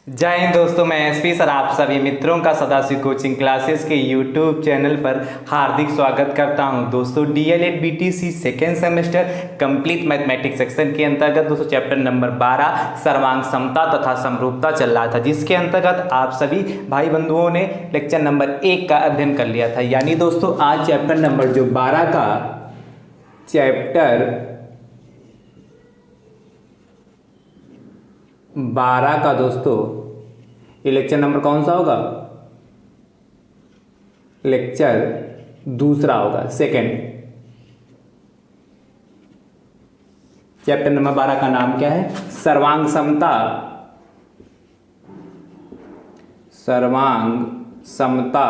जय हिंद दोस्तों, मैं एसपी सर आप सभी मित्रों का सदाशिव कोचिंग क्लासेस के यूट्यूब चैनल पर हार्दिक स्वागत करता हूं। दोस्तों DElEd BTC second semester complete mathematics section के अंतर्गत दोस्तों चैप्टर नंबर 12 सर्वांग समता तथा समरूपता चल रहा था, जिसके अंतर्गत आप सभी भाई बंधुओं ने लेक्चर नंबर 1 का अध्ययन कर लिया था। यानी दोस्तों आज चैप्टर नंबर जो 12 का चैप्टर 12 का दोस्तों ये लेक्चर नंबर कौन सा होगा? लेक्चर दूसरा होगा, सेकंड। चैप्टर नंबर 12 का नाम क्या है? सर्वांग समता। सर्वांग समता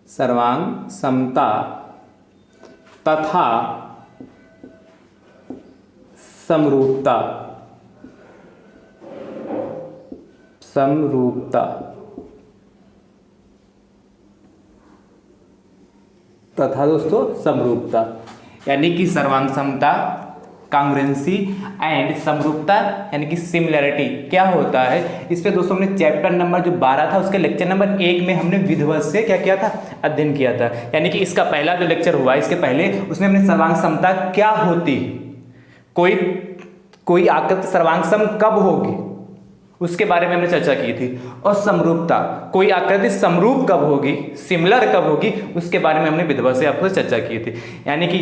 सर्वांग समता तथा समरूपता। समरूपता तथा दोस्तों समरूपता, यानी कि सर्वांग समता, कांग्रुएंसी एंड समरूपता यानी कि सिमिलरिटी क्या होता है। इस पे दोस्तों हमने चैप्टर नंबर जो 12 था उसके लेक्चर नंबर 1 में हमने विधिवत से क्या किया था? अध्ययन किया था। यानी कि इसका पहला जो लेक्चर हुआ इसके पहले उसमें हमने सर्वांग समता क्या होती, कोई आकृति सर्वांग सम कब होगी उसके बारे में हमने चर्चा की थी, और समरूपता कोई आकृति समरूप कब होगी, सिमिलर कब होगी, उसके बारे में हमने विधिवत से आपको चर्चा की थी। यानी कि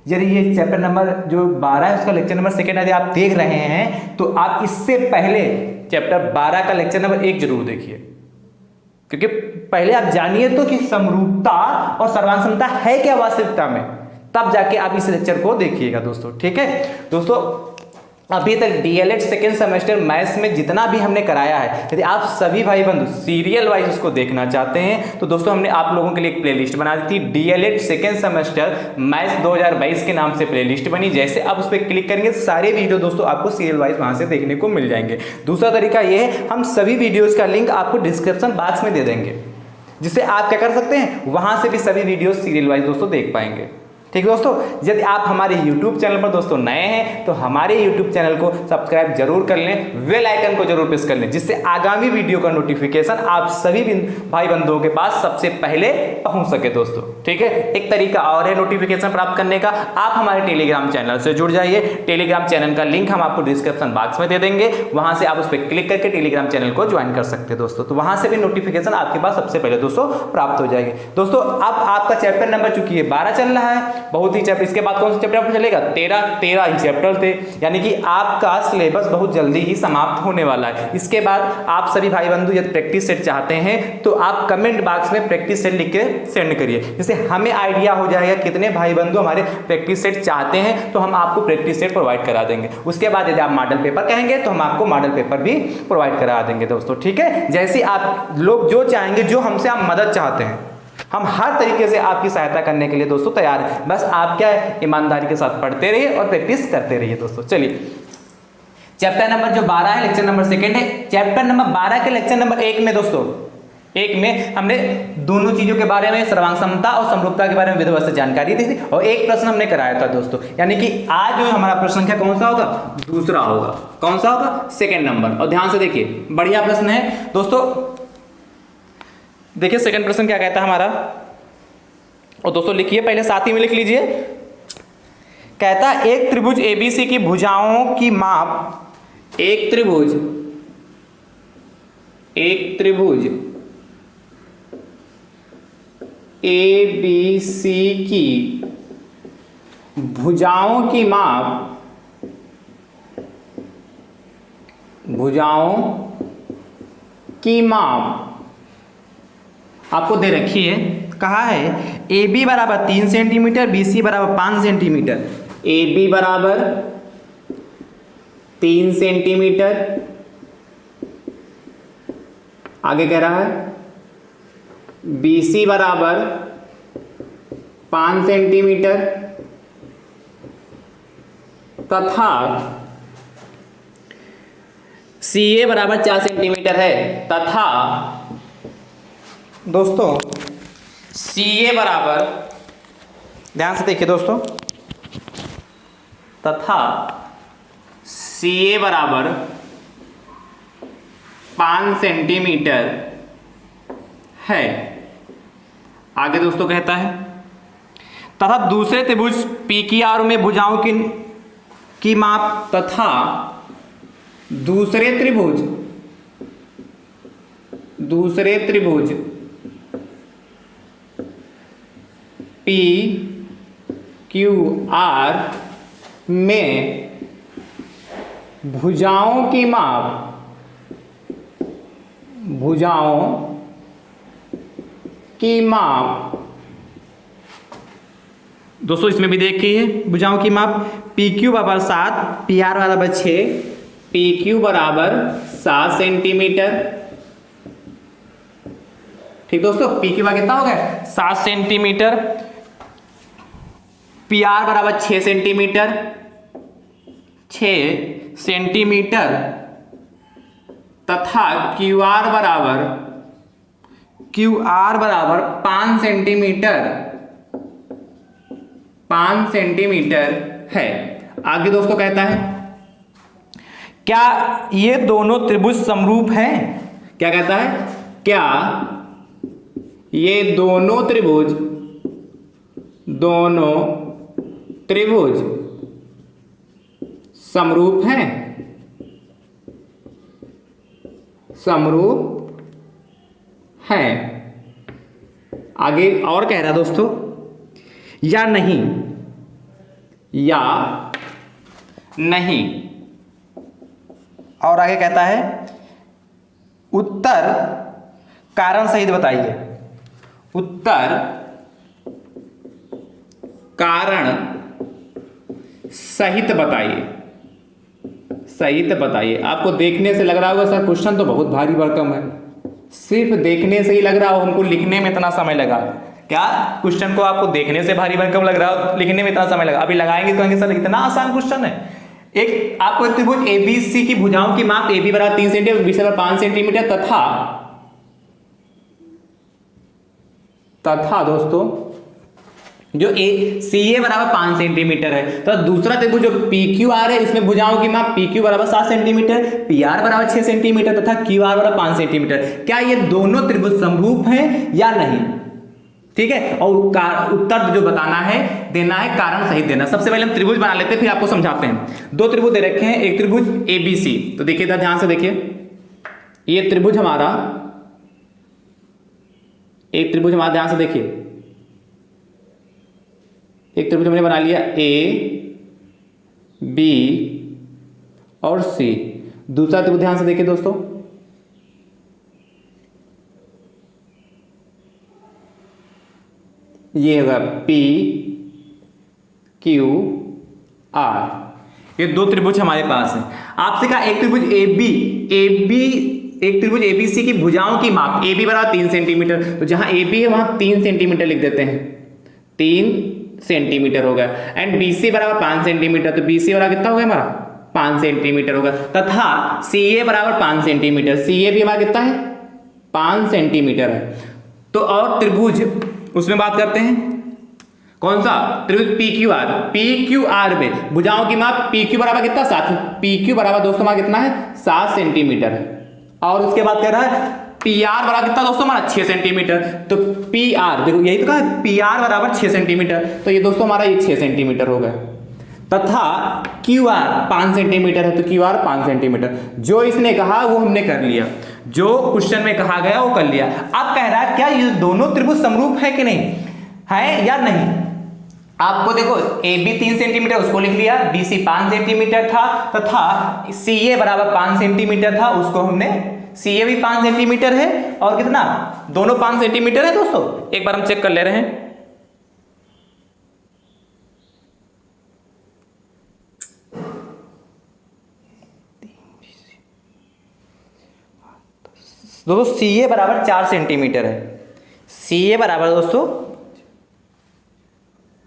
यदि ये चैप्टर नंबर जो 12 है उसका लेक्चर नंबर 2 यदि आप देख रहे हैं तो आप इससे पहले चैप्टर 12 का लेक्चर नंबर 1 जरूर देखिए, क्योंकि पहले आप जानिए तो कि समरूपता और सर्वांग समता है क्या वास्तविकता में, तब जाके आप इस लेक्चर को देखिएगा दोस्तों। ठीक है दोस्तों, अभी तक डीएलएड सेकेंड सेमेस्टर मैथ्स में जितना भी हमने कराया है, यदि आप सभी भाई बंधु सीरियल वाइज उसको देखना चाहते हैं तो दोस्तों हमने आप लोगों के लिए एक प्लेलिस्ट बना दी थी, डीएलएड सेकेंड सेमेस्टर मैथ्स 2022 के नाम से प्लेलिस्ट बनी। जैसे आप उस पर क्लिक करेंगे सारे वीडियो दोस्तों आपको सीरियल वाइज वहां से देखने को मिल जाएंगे। दूसरा तरीका यह है, हम सभी वीडियोज का लिंक आपको डिस्क्रिप्शन बॉक्स में दे देंगे, जिससे आप क्या कर सकते हैं, वहां से भी सभी वीडियो सीरियल वाइज दोस्तों देख पाएंगे। ठीक दोस्तों, यदि आप हमारे YouTube चैनल पर दोस्तों नए हैं तो हमारे YouTube चैनल को सब्सक्राइब जरूर कर लें, बेल आइकन को जरूर प्रेस कर लें, जिससे आगामी वीडियो का नोटिफिकेशन आप सभी भाई बंधुओं के पास सबसे पहले पहुंच सके दोस्तों। ठीक है, एक तरीका और है नोटिफिकेशन प्राप्त करने का, आप हमारे टेलीग्राम चैनल से जुड़ जाइए। टेलीग्राम चैनल का लिंक हम आपको डिस्क्रिप्शन बॉक्स में दे देंगे, वहां से आप उस पर क्लिक करके टेलीग्राम चैनल को ज्वाइन कर सकते हैं दोस्तों। तो वहां से भी नोटिफिकेशन आपके पास सबसे पहले दोस्तों प्राप्त हो जाएगी। दोस्तों अब आपका चैप्टर नंबर चूंकि 12 चल रहा है, बहुत ही चैप्टर, इसके बाद कौन सा चैप्टर आपको चलेगा? 13 ही चैप्टर थे, यानी कि आपका सिलेबस बहुत जल्दी ही समाप्त होने वाला है। इसके बाद आप सभी भाई बंधु यदि प्रैक्टिस सेट चाहते हैं तो आप कमेंट बॉक्स में प्रैक्टिस सेट लिख के सेंड करिए, जिससे हमें आइडिया हो जाएगा कितने भाई बंधु हमारे प्रैक्टिस सेट चाहते हैं, तो हम आपको प्रैक्टिस सेट प्रोवाइड करा देंगे। उसके बाद यदि आप मॉडल पेपर कहेंगे तो हम आपको मॉडल पेपर भी प्रोवाइड करा देंगे दोस्तों। ठीक है, जैसे आप लोग जो चाहेंगे, जो हमसे आप मदद चाहते हैं, हम हर तरीके से आपकी सहायता करने के लिए दोस्तों तैयार हैं। बस आप क्या है, ईमानदारी के साथ पढ़ते रहिए और प्रैक्टिस करते रहिए दोस्तों। चलिए, चैप्टर नंबर जो 12 है लेक्चर नंबर 2 है। चैप्टर नंबर 12 के लेक्चर नंबर 1 में दोस्तों, 1 में हमने दोनों चीजों के बारे में, सर्वांग समता और समरूपता के बारे में विधिवत से जानकारी दी थी, और एक प्रश्न हमने कराया था दोस्तों। यानी कि आज जो हमारा प्रश्न संख्या कौन सा होगा? दूसरा होगा। कौन सा होगा? Second number. और ध्यान से देखिए, बढ़िया प्रश्न है दोस्तों। देखिए सेकंड प्रश्न क्या कहता है हमारा, और दोस्तों लिखिए, पहले साथ ही में लिख लीजिए। कहता है एक त्रिभुज एबीसी की भुजाओं की माप, एक त्रिभुज एबीसी की भुजाओं की माप, आपको दे रखी है। कहा है ए बी बराबर 3 सेंटीमीटर, बी सी बराबर 5 सेंटीमीटर। ए बी बराबर 3 सेंटीमीटर, आगे कह रहा है बी सी बराबर 5 सेंटीमीटर तथा सी ए बराबर 4 सेंटीमीटर है, तथा दोस्तों सी ए बराबर, ध्यान से देखिए दोस्तों, तथा CA बराबर 5 सेंटीमीटर है। आगे दोस्तों कहता है तथा दूसरे त्रिभुज PQR में भुजाओं की माप तथा दूसरे त्रिभुज PQR में भुजाओं की माप दोस्तों इसमें भी देखिए भुजाओं की माप PQ बराबर 7, PR बराबर 6, PQ बराबर 7 सेंटीमीटर। ठीक दोस्तों, PQ बराबर कितना हो गया 7 सेंटीमीटर, PR बराबर 6 सेंटीमीटर, 6 सेंटीमीटर तथा QR बराबर 5 सेंटीमीटर है। आगे दोस्तों कहता है क्या ये दोनों त्रिभुज समरूप हैं? क्या कहता है, क्या ये दोनों त्रिभुज समरूप हैं? समरूप हैं। आगे और कह रहा है दोस्तों या नहीं, और आगे कहता है उत्तर कारण सहित बताइए। उत्तर कारण सहित बताइए। आपको देखने से लग रहा होगा सर क्वेश्चन तो बहुत भारी भरकम है, सिर्फ देखने से ही लग रहा हो, हमको लिखने में इतना समय लगा। क्या क्वेश्चन को आपको देखने से भारी भरकम लग रहा हो, लिखने में इतना समय लगा? अभी लगाएंगे तो कहेंगे सर इतना आसान क्वेश्चन है। एक आपको त्रिभुज ABC की भुजाओं की माप AB बराबर 3 सेंटीमीटर, BC बराबर 5 सेंटीमीटर तथा दोस्तों जो CA बराबर 5 सेंटीमीटर है, तो दूसरा त्रिभुज जो PQR है इसमें भुजाओं की माप PQ बराबर 7 सेंटीमीटर, PR बराबर 6 सेंटीमीटर तथा QR बराबर 5 सेंटीमीटर। क्या ये दोनों त्रिभुज समरूप हैं या नहीं? ठीक है, और उत्तर जो बताना है, देना है कारण सहित देना। सबसे पहले हम त्रिभुज बना लेते हैं, फिर आपको समझाते हैं। दो त्रिभुज दे रखे हैं, एक त्रिभुज ABC, तो देखिए इधर ध्यान से देखिए, ये त्रिभुज हमारा, एक त्रिभुज हमारा ध्यान से देखिए, एक त्रिभुज हमने बना लिया A, B और C। दूसरा त्रिभुज ध्यान से देखिए दोस्तों, ये होगा PQR। ये दो त्रिभुज हमारे पास है। आपसे कहा एक त्रिभुज एक त्रिभुज ABC की भुजाओं की माप AB बराबर 3 सेंटीमीटर, तो जहां AB है वहां 3 सेंटीमीटर लिख देते हैं, 3 सेंटीमीटर होगा। एंड BC बराबर 5 सेंटीमीटर, तो BC बराबर कितना होगा हमारा 5 सेंटीमीटर होगा। तथा CA बराबर 5 सेंटीमीटर, CA भी हमारा कितना है 5 सेंटीमीटर है। तो और त्रिभुज उसमें बात करते हैं, कौन सा त्रिभुज PQR में भुजाओं की माप PQ बराबर कितना 7, PQ बराबर दोस्तों हमारा कितना है 7 सेंटीमीटर है। और उसके बाद कह रहा है PR बराबर कितना दोस्तों हमारा 6 सेंटीमीटर, तो PR देखो यही तो कहा PR बराबर 6 सेंटीमीटर, तो ये दोस्तों हमारा ये 6 सेंटीमीटर हो गया। तथा QR 5 सेंटीमीटर है, तो QR 5 सेंटीमीटर। जो इसने कहा वो हमने कर लिया, जो क्वेश्चन में कहा गया वो कर लिया। अब कह रहा है क्या ये दोनों त्रिभुज समरूप है कि नहीं है या नहीं। आपको देखो AB 3 सेंटीमीटर उसको लिख लिया, BC 5 सेंटीमीटर था तथा CA बराबर 5 सेंटीमीटर था, उसको हमने CA भी 5 सेंटीमीटर है और कितना दोनों 5 सेंटीमीटर है दोस्तों। एक बार हम चेक कर ले रहे हैं, दोस्तों CA बराबर 4 सेंटीमीटर है, CA बराबर दोस्तों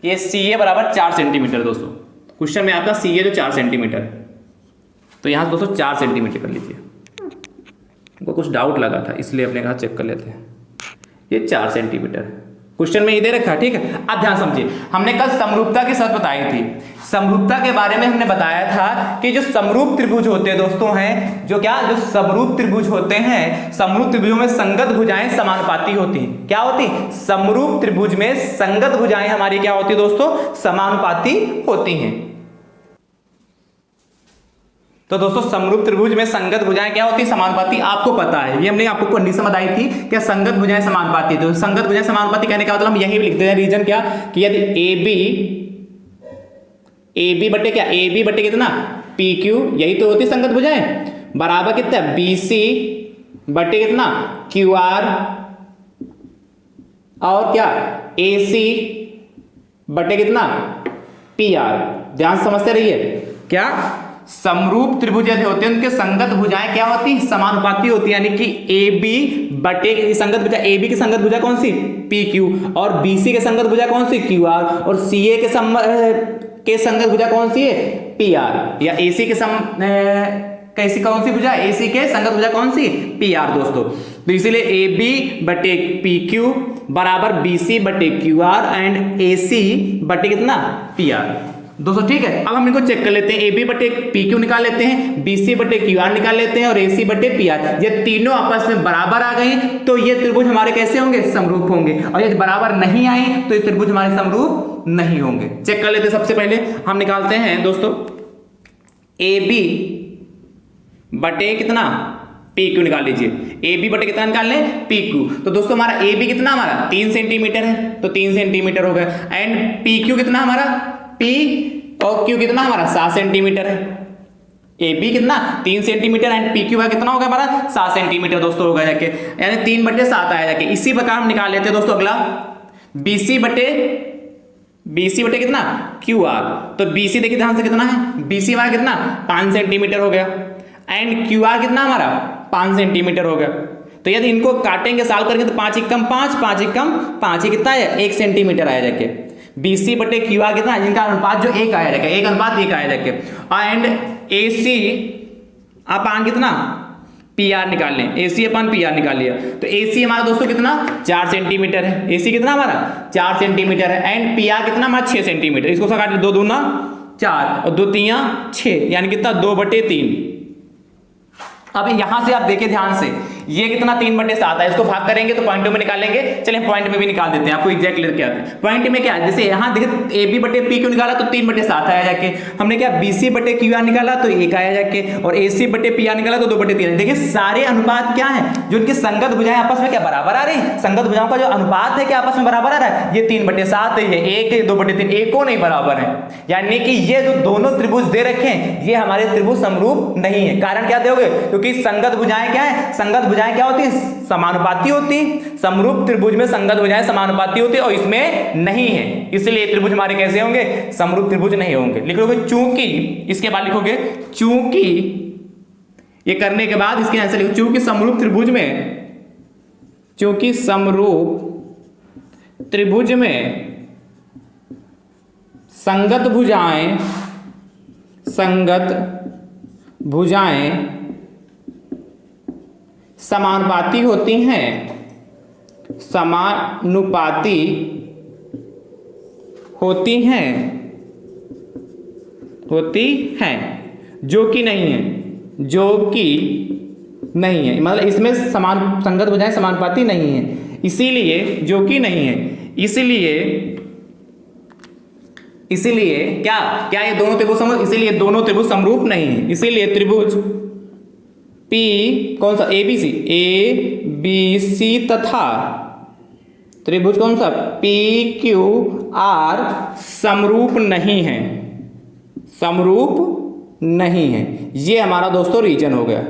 ये CA बराबर 4 सेंटीमीटर दोस्तों। क्वेश्चन में आपका CA जो 4 सेंटीमीटर है, तो यहां से दोस्तों 4 सेंटीमीटर कर लीजिए। हमको कुछ डाउट लगा था इसलिए अपने कहा चेक कर लेते हैं, ये 4 सेंटीमीटर है। क्वेश्चन में ये दे रखा है, ठीक है। अब ध्यान समझिए, हमने कल समरूपता की शर्त बताई थी। समरूपता के बारे में हमने बताया था कि जो समरूप त्रिभुज होते हैं दोस्तों हैं, जो समरूप त्रिभुज होते हैं, समरूप त्रिभुजों में संगत भुजाएं समानुपाती होती हैं। क्या होती? समरूप त्रिभुज में संगत भुजाएं हमारी क्या होती है दोस्तों? समानुपाती होती हैं। तो दोस्तों समरूप त्रिभुज में संगत भुजाएं क्या होती है? समानुपाती। आपको पता है, ये हमने आपको कंडीशन बताई थी क्या संगत भुजाएं समानुपाती। तो संगत भुजाएं समानुपाती कहने का मतलब हम यही लिख देते हैं रीजन क्या, कि यदि AB बटे क्या, AB बटे कितना PQ, यही तो होती संगत भुजाएं, बराबर कितना BC बटे कितना QR, और क्या AC बटे कितना PR। ध्यान समझते रहिए, क्या समरूप त्रिभुज यदि होते हैं उनके संगत भुजाएं क्या होती है? समानुपाती होती है। यानी कि AB बटे संगत भुजा, AB की संगत भुजा कौन सी? PQ, और BC के संगत भुजा कौन सी? QR, और CA के संगत भुजा कौन सी है? PR, या AC के कैसी कौन सी भुजा? AC के संगत भुजा कौन सी? PR दोस्तों। तो इसीलिए AB बटे PQ बराबर BC बटे QR एंड AC बटे कितना? PR दोस्तों, ठीक है। अब हम इनको चेक कर लेते हैं, AB बटे PQ निकाल लेते हैं, BC बटे QR निकाल लेते हैं, और AC बटे PR। ये तीनों आपस में बराबर आ गए तो ये त्रिभुज हमारे कैसे होंगे? समरूप होंगे। और यदि बराबर नहीं आए तो ये त्रिभुज हमारे समरूप नहीं होंगे। चेक कर लेते हैं। सबसे पहले हम निकालते हैं दोस्तों AB बटे कितना? PQ निकाल लीजिए। AB बटे कितना निकाल लें? PQ। तो दोस्तों हमारा AB कितना? हमारा 3 सेंटीमीटर है, तो 3 सेंटीमीटर हो गया। एंड PQ कितना हमारा? P और Q कितना हमारा? 7 सेंटीमीटर है। AB कितना? 3 सेंटीमीटर एंड PQ का कितना होगा हमारा? 7 सेंटीमीटर दोस्तों होगा जाके, यानी 3/7 आया जाके। इसी प्रकार हम निकाल लेते हैं दोस्तों अगला BC बटे कितना? QR। तो BC देखिए ध्यान से कितना है? BC हमारा कितना? 5 सेंटीमीटर हो गया, एंड QR कितना हमारा? 5 सेंटीमीटर हो गया। तो यदि इनको काटेंगे सॉल्व करेंगे तो 5 एकम 5, 5 एकम 5, ही कितना है? 1 सेंटीमीटर आया जाके। BC बटे QR कितना है? जिनका अनुपात जो 1 आया जाके, 1:1 आया जाके। एंड AC अपान कितना? PR निकाल लें, AC अपान PR निकाल लिया। तो AC हमारा दोस्तों कितना? 4 सेंटीमीटर है। AC कितना हमारा? 4 सेंटीमीटर है। एंड PR कितना हमारा? 6 सेंटीमीटर। इसको काट ले, 2 दूना 4 और 2 तिया 6, यानी कितना? 2/3। अब यहां से आप देखिए ध्यान से, ये कितना? 3/7 है। इसको भाग करेंगे तो पॉइंटों में निकालेंगे। चलिए पॉइंट में भी निकाल देते हैं, आपको एग्जैक्ट लेके आते हैं। पॉइंट में क्या है? जैसे यहां देखिए AB बटे PQ निकाला तो 3/7 आया जाके। हमने क्या BC बटे QR निकाला तो 1 आया जाके, और AC बटे PR निकाला तो 2/3। देखिए सारे अनुपात क्या है? जो उनकी संगत भुजाएं आपस में क्या बराबर आ रही? संगत भुजाओं का जो अनुपात है क्या आपस में बराबर आ रहा है? ये 3/7 है, ये 1 है, 2/3, एक को नहीं बराबर है। यानी कि ये जो दोनों त्रिभुज दे रखे हैं ये हमारे त्रिभुज समरूप नहीं है। कारण क्या दोगे? क्योंकि संगत भुजाएं क्या है? संगत भुजाएं क्या होती है? समानुपाती होती। समरूप त्रिभुज में संगत भुजाएं समानुपाती होती और इसमें नहीं है, इसलिए त्रिभुज हमारे कैसे होंगे? समरूप त्रिभुज नहीं होंगे। लिखोगे चूंकि, इसके बाद लिखोगे चूंकि, ये करने के बाद इसके आंसर लिखो चूंकि समरूप त्रिभुज में संगत भुजाएं समानुपाती होती हैं, जो कि नहीं है, मतलब इसमें संगत भुजाएं समानुपाती नहीं है, इसीलिए जो कि नहीं है, इसीलिए क्या ये दोनों त्रिभुज इसीलिए दोनों त्रिभुज समरूप नहीं है। इसीलिए त्रिभुज P कौन सा? ABC तथा त्रिभुज कौन सा? PQR समरूप नहीं है। ये हमारा दोस्तों रीजन हो गया।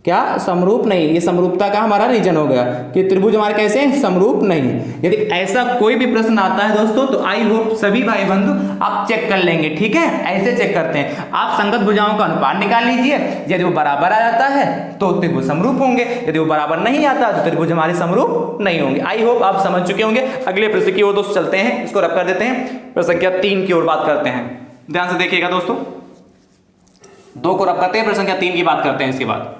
क्या? समरूप नहीं। ये समरूपता का हमारा रीजन हो गया कि त्रिभुज हमारे कैसे हैं? समरूप नहीं। यदि ऐसा कोई भी प्रश्न आता है दोस्तों तो आई होप सभी भाई बंधु आप चेक कर लेंगे, ठीक है? ऐसे चेक करते हैं आप। संगत भुजाओं का अनुपात निकाल लीजिए, यदि वो बराबर आ जाता है तो त्रिभुज समरूप होंगे, यदि वो बराबर नहीं आता तो त्रिभुज हमारे समरूप नहीं होंगे। आई होप आप समझ चुके होंगे। अगले प्रश्न की ओर दोस्तों चलते हैं, इसको रब कर देते हैं। प्रश्न संख्या 3 की ओर बात करते हैं। ध्यान से देखिएगा दोस्तों, 2 को रब करते हैं, प्रश्न संख्या 3 की बात करते हैं। इसके बाद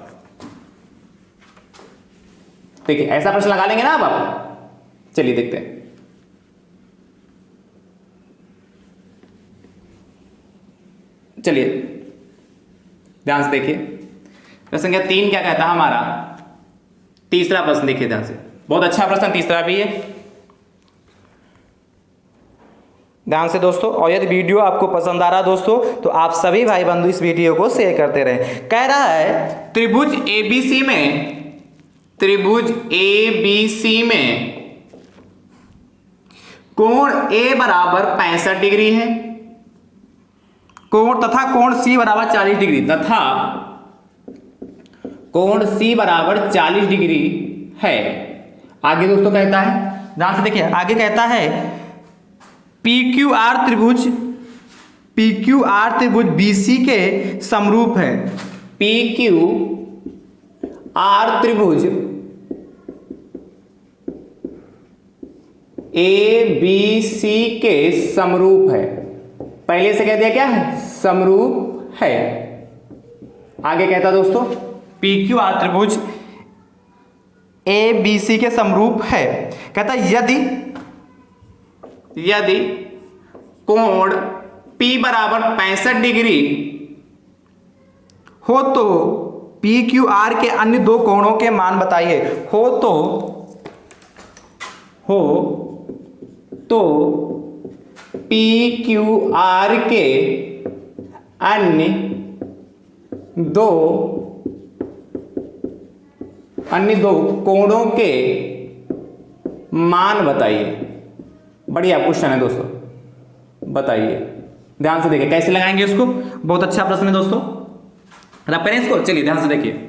देखिए ऐसा प्रश्न लगा लेंगे ना आप, चलिए देखते हैं। चलिए ध्यान से देखिए, प्रश्न संख्या 3 क्या कहता है हमारा। तीसरा प्रश्न देखिए ध्यान से, बहुत अच्छा प्रश्न तीसरा भी है, ध्यान से दोस्तों। और यदि वीडियो आपको पसंद आ रहा दोस्तों तो आप सभी भाई बंधु इस वीडियो को शेयर करते रहें। कह रहा है त्रिभुज एबीसी में कोण ए बराबर 65 डिग्री है, कोण तथा कोण सी बराबर 40 डिग्री, तथा कोण सी बराबर 40 डिग्री है। आगे दोस्तों कहता है, ध्यान से देखिए, आगे कहता है PQR त्रिभुज BC के समरूप है। PQR त्रिभुज ABC के समरूप है। पहले से कह दिया क्या है, समरूप है। आगे कहता दोस्तों PQR त्रिभुज ABC के समरूप है। कहता यदि कोण P बराबर 65 डिग्री हो तो PQR के अन्य दो कोणों के मान बताइए। हो तो PQR के अन्य दो कोणों के मान बताइए। बढ़िया क्वेश्चन है दोस्तों, बताइए। ध्यान से देखिए कैसे लगाएंगे इसको, बहुत अच्छा प्रश्न है दोस्तों। रेफरेंस को चलिए ध्यान से देखिए,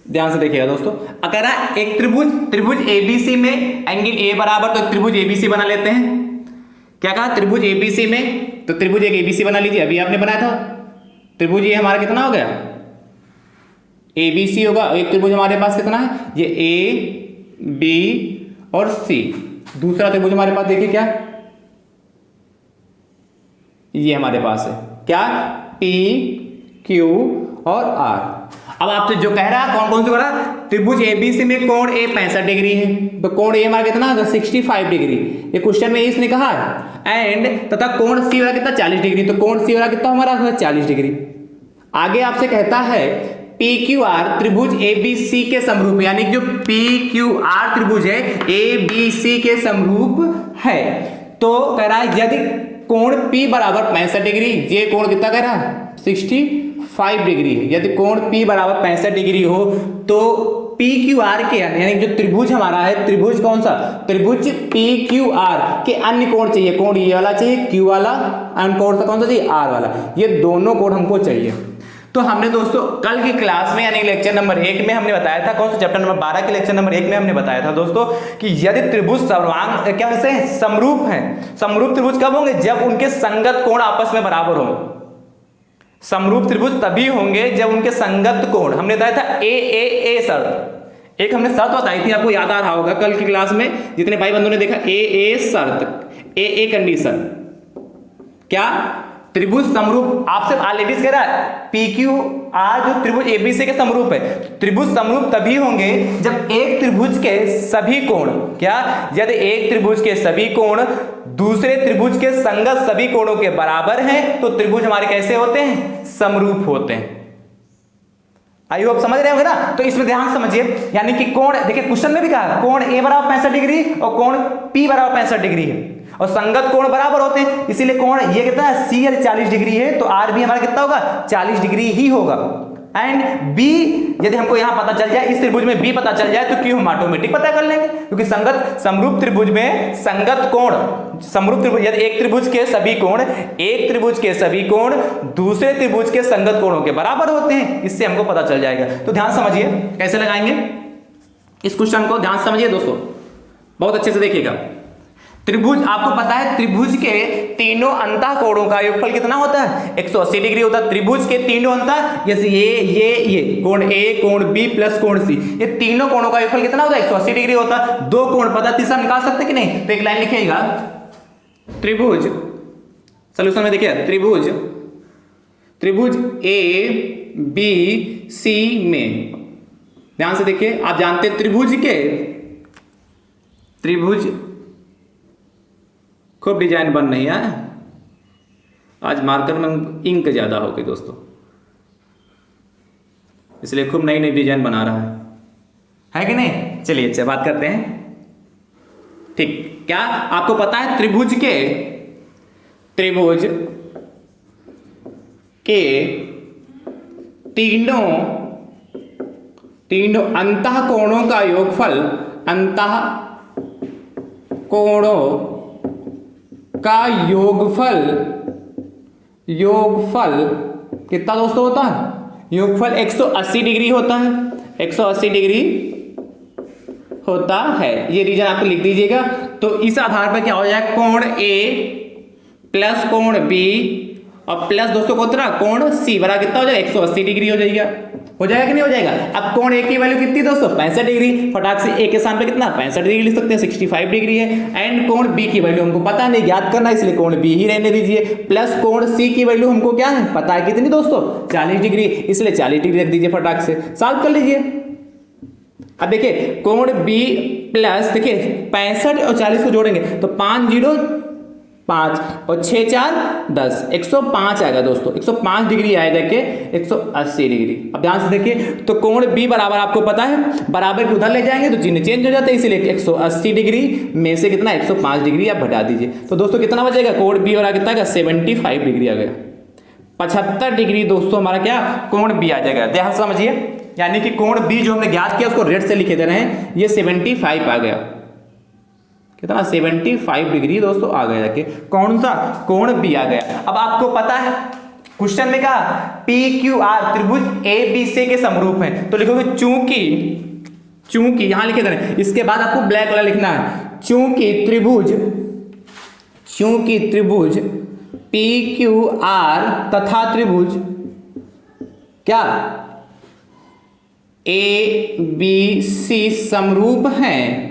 ध्यान से देखिएगा दोस्तों। अगर एक त्रिभुज एबीसी में एंगल ए बराबर, तो त्रिभुज एबीसी बना लेते हैं। क्या कहा, त्रिभुज एबीसी में, तो त्रिभुज एक एबीसी बना लीजिए, अभी आपने बनाया था। त्रिभुज ये हमारा कितना हो गया, ABC होगा। एक त्रिभुज हमारे पास कितना है, ये A B और C। दूसरा त्रिभुज हमारे पास देखिए क्या, ये हमारे पास है क्या, P Q और R। अब आपसे जो कह रहा है कौन कौन से कह रहा है, त्रिभुज ABC में कोण A 65 डिग्री है, तो कोण A हमारा कितना है 65 डिग्री, ये क्वेश्चन में इसने कहा है। एंड तथा कोण C वाला कितना 40 डिग्री, तो कोण C वाला कितना हमारा 40 डिग्री। आगे आपसे कहता है PQR त्रिभुज ABC के समरूप, यानी कि जो PQR त्रिभुज है ABC के समरूप है। तो कह रहा है यदि कोण P बराबर 65 डिग्री, ये कोण कितना कह रहा है 65 डिग्री है। यदि कोण P बराबर 65 डिग्री हो तो PQR के यानी जो त्रिभुज हमारा है, त्रिभुज कौन सा, त्रिभुज PQR के अन्य कोण चाहिए। कोण ये वाला चाहिए Q वाला, अन्य कोण सा कौन सा चाहिए R वाला, ये दोनों कोण हमको चाहिए। तो हमने दोस्तों कल की क्लास में यानी लेक्चर नंबर 1 में हमने बताया था, कौन सा चैप्टर नंबर 12 के लेक्चर नंबर 1 में हमने बताया था दोस्तों कि यदि त्रिभुज सर्वांग क्या वैसे समरूप हैं। समरूप त्रिभुज कब होंगे, जब उनके संगत कोण आपस में बराबर हो। समरूप त्रिभुज तभी होंगे जब उनके संगत कोण, हमने बताया था ए शर्त, एक हमने शर्त बताई थी, आपको याद आ रहा होगा कल की क्लास में जितने भाई बंधुओं ने देखा, ए शर्त, ए कंडीशन, क्या त्रिभुज समरूप। आपसे ऑलरेडी कह रहा है PQR जो त्रिभुज ABC के समरूप है, त्रिभुज समरूप तभी होंगे जब एक त्रिभुज के सभी कोण, क्या यदि एक त्रिभुज के सभी कोण दूसरे त्रिभुज के संगत सभी कोणों के बराबर हैं, तो त्रिभुज हमारे कैसे होते हैं, समरूप होते हैं। आई होप समझ रहे होंगे ना। तो इसमें ध्यान समझिए, यानी कि कोण देखिए क्वेश्चन में भी कहा कोण A बराबर 65 डिग्री और कोण P बराबर 65 डिग्री है और संगत कोण बराबर होते हैं, इसीलिए कोण ये कितना है C 40 डिग्री है, तो R भी हमारा कितना होगा 40 डिग्री ही होगा। एंड B यदि हमको यहां पता चल जाए, इस त्रिभुज में B पता चल जाए, तो Q हम ऑटोमेटिक पता कर लेंगे, क्योंकि संगत समरूप त्रिभुज में संगत कोण, समरूप त्रिभुज यदि एक त्रिभुज के सभी कोण, एक त्रिभुज के सभी कोण दूसरे त्रिभुज के संगत कोणों के बराबर होते हैं, इससे हमको पता चल जाएगा। तो ध्यान समझिए कैसे लगाएंगे इस क्वेश्चन को, ध्यान समझिए दोस्तों, बहुत अच्छे से देखिएगा। त्रिभुज आपको पता है त्रिभुज के तीनों अंतः कोणों का योगफल कितना होता है 180 डिग्री होता है। त्रिभुज के तीनों अंतः, जैसे ये कोण A, कोण B प्लस कोण C, ये तीनों कोणों का योगफल कितना होता है 180 डिग्री होता है। दो कोण पता, तीसरा निकाल सकते कि नहीं, तो एक लाइन लिखिएगा त्रिभुज, सॉल्यूशन में देखिए त्रिभुज त्रिभुज ए बी सी में, ध्यान से देखिए, आप जानते हैं त्रिभुज खूब डिजाइन बन रही है। आज मार्कर में इंक ज्यादा हो गई दोस्तों, इसलिए खूब नई नई डिजाइन बना रहा है कि नहीं। चलिए अच्छा बात करते हैं। ठीक, क्या आपको पता है त्रिभुज के तीनों अंतः कोणों का योगफल, अंतः कोणों का योगफल कितना दोस्तों होता है? योगफल 180 डिग्री होता है, 180 डिग्री होता है। ये रीजन आपको लिख दीजिएगा। तो इस आधार पर क्या हो जाएगा, कोण ए प्लस कोण बी और प्लस दोस्तों कितना कोण सी बराबर कितना हो जाएगा, 180 डिग्री हो जाएगा। हो जाएगा कि नहीं हो जाएगा? अब कोण ए की वैल्यू कितनी दोस्तों, 65 डिग्री। फटाक से ए के स्थान पे कितना 65 डिग्री लिख सकते हैं, 65 डिग्री है। एंड कोण बी की वैल्यू हमको पता नहीं, ज्ञात करना, इसलिए कोण बी ही रहने दीजिए। प्लस कोण सी की वैल्यू हमको क्या है पता है, कितनी दोस्तों 40 डिग्री, इसलिए 40 डिग्री रख दीजिए। फटाक से सॉल्व कर लीजिए। अब देखिए कोण बी प्लस, देखिए 65 और 40 को जोड़ेंगे तो 5 0 5 और 6 4 10, 105 आएगा दोस्तों। 105 डिग्री आएगा के 180 डिग्री। अब ध्यान से देखिए, तो कोण बी बराबर आपको पता है, बराबर को उधर ले जाएंगे तो चिन्ह चेंज हो जाता है, इसीलिए 180 डिग्री में से कितना 105 डिग्री आप घटा दीजिए। तो दोस्तों कितना बचेगा, कोण बी और कितना का 75 डिग्री आ गया। 75 डिग्री दोस्तों हमारा क्या कोण बी आ जाएगा। ध्यान समझिए, यानी कि कोण बी जो हमने ज्ञात किया उसको रेड से लिखे दे रहे हैं, ये 75 आ गया। कितना 75 डिग्री दोस्तों आ गया, जाके कौन सा कोण बी आ गया। अब आपको पता है क्वेश्चन में कहा पी क्यू आर त्रिभुज ए बी सी के समरूप है, तो लिखोगे चूंकि यहां लिखे दे रहे हैं, इसके बाद आपको ब्लैक वाला लिखना है, चूंकि त्रिभुज पी क्यू आर तथा त्रिभुज क्या ए बी सी समरूप हैं,